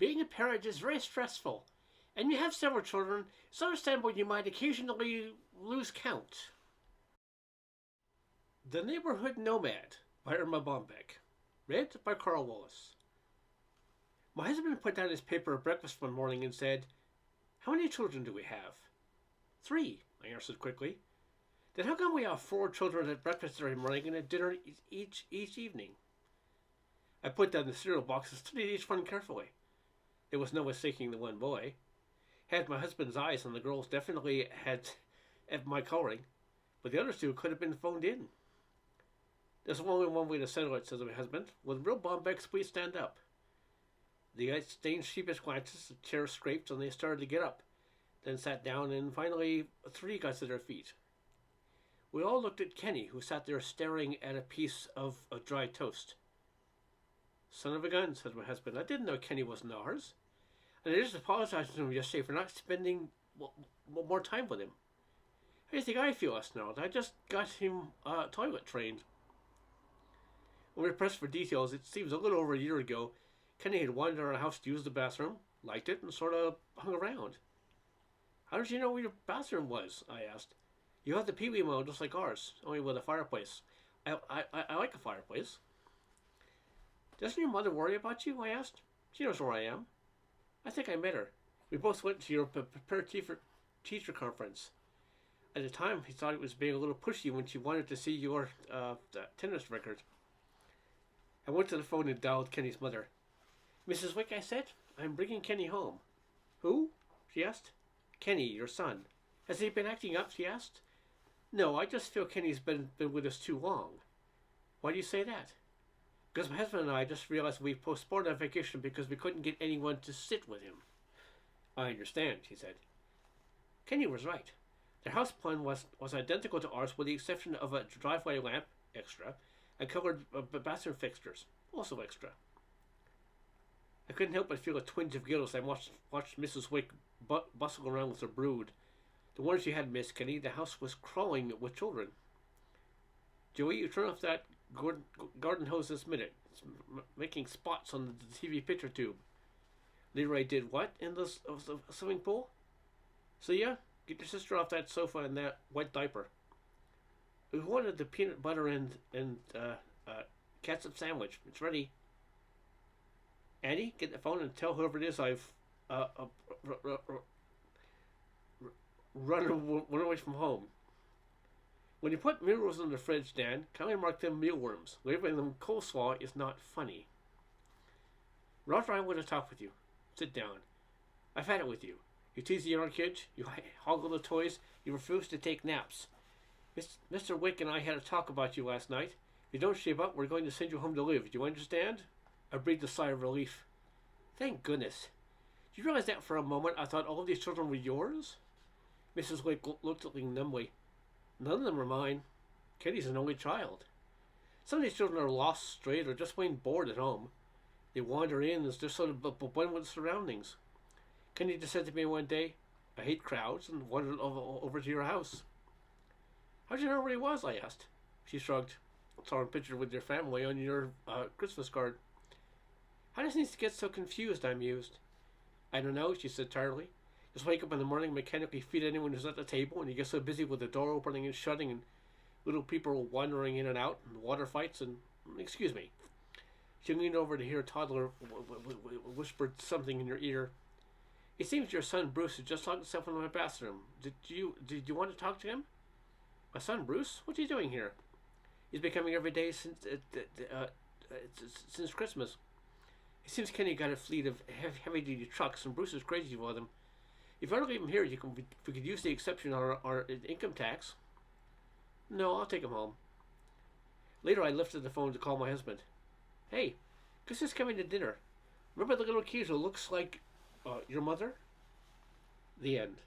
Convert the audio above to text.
Being a parent is very stressful, and you have several children. It's understandable you might occasionally lose count. The Neighborhood Nomad by Irma Bombeck. Read by Karl. My husband put down his paper at breakfast one morning and said, "How many children do we have?" "3," I answered quickly. "Then how come we have 4 children at breakfast every morning and at dinner each evening?" I put down the cereal box and studied each one carefully. There was no mistaking the one boy. Had my husband's eyes, and the girls definitely had my coloring, but the other 2 could have been phoned in. "There's only one way to settle it," says my husband. "With real bombecks, please stand up." They exchanged sheepish glances, the chairs scraped, and they started to get up, then sat down, and finally 3 got to their feet. We all looked at Kenny, who sat there staring at a piece of dry toast. "Son of a gun," said my husband. "I didn't know Kenny wasn't ours. And I just apologized to him yesterday for not spending more time with him. How do you think I feel?" I snarled. "I just got him toilet trained." When we pressed for details, it seems a little over a year ago, Kenny had wandered our house to use the bathroom, liked it, and sort of hung around. "How did you know where your bathroom was?" I asked. "You have the pee-wee model just like ours, only with a fireplace. I like a fireplace." "Doesn't your mother worry about you?" I asked. "She knows where I am. I think I met her. We both went to your prepared teacher conference. At the time, he thought it was being a little pushy when she wanted to see your tennis record." I went to the phone and dialed Kenny's mother. "Mrs. Wick," I said, "I'm bringing Kenny home." "Who?" she asked. "Kenny, your son." "Has he been acting up?" she asked. "No, I just feel Kenny's been with us too long." "Why do you say that?" "Because my husband and I just realized we postponed our vacation because we couldn't get anyone to sit with him." "I understand," she said. Kenny was right. Their house plan was identical to ours with the exception of a driveway lamp, extra, and colored bathroom fixtures, also extra. I couldn't help but feel a twinge of guilt as I watched Mrs. Wick bustle around with her brood. The ones she had missed, Kenny, the house was crawling with children. "Joey, you turn off that garden hose this minute. It's making spots on the TV picture tube." Leroy did what in the swimming pool? "So yeah, get your sister off that sofa and that wet diaper." "We wanted the peanut butter and ketchup sandwich. It's ready." "Annie, get the phone and tell whoever it is I've run away from home. When you put mealworms in the fridge, Dan, kindly mark them mealworms. Labeling them coleslaw is not funny." "Roger, I want to talk with you." "Sit down. I've had it with you. You tease the younger kids, you hoggle the toys, you refuse to take naps. Mr. Wick and I had a talk about you last night. If you don't shape up, we're going to send you home to live. Do you understand?" I breathed a sigh of relief. Thank goodness. Do you realize that for a moment I thought all of these children were yours? Mrs. Wick looked at me numbly. "None of them are mine. Kitty's an only child. Some of these children are lost, strayed, or just plain bored at home. They wander in as just sort of blend with surroundings. Kenny just said to me one day, 'I hate crowds,' and wandered over to your house." "How did you know where he was?" I asked. She shrugged. "I saw him pictured with your family on your Christmas card." "How does he get so confused?" I mused. "I don't know," she said tiredly. "Just wake up in the morning, mechanically feed anyone who's at the table, and you get so busy with the door opening and shutting, and little people wandering in and out, and water fights, and... Excuse me." She leaned over to hear a toddler whispered something in her ear. "It seems your son Bruce is just locked himself in my bathroom. Did you want to talk to him?" "My son Bruce? What's he doing here?" "He's been coming every day since Christmas. It seems Kenny got a fleet of heavy-duty trucks, and Bruce is crazy for them. If you want to leave him here, we could use the exception on our income tax." "No, I'll take him home." Later, I lifted the phone to call my husband. "Hey, guess who's coming to dinner? Remember the little kid who looks like your mother?" The end.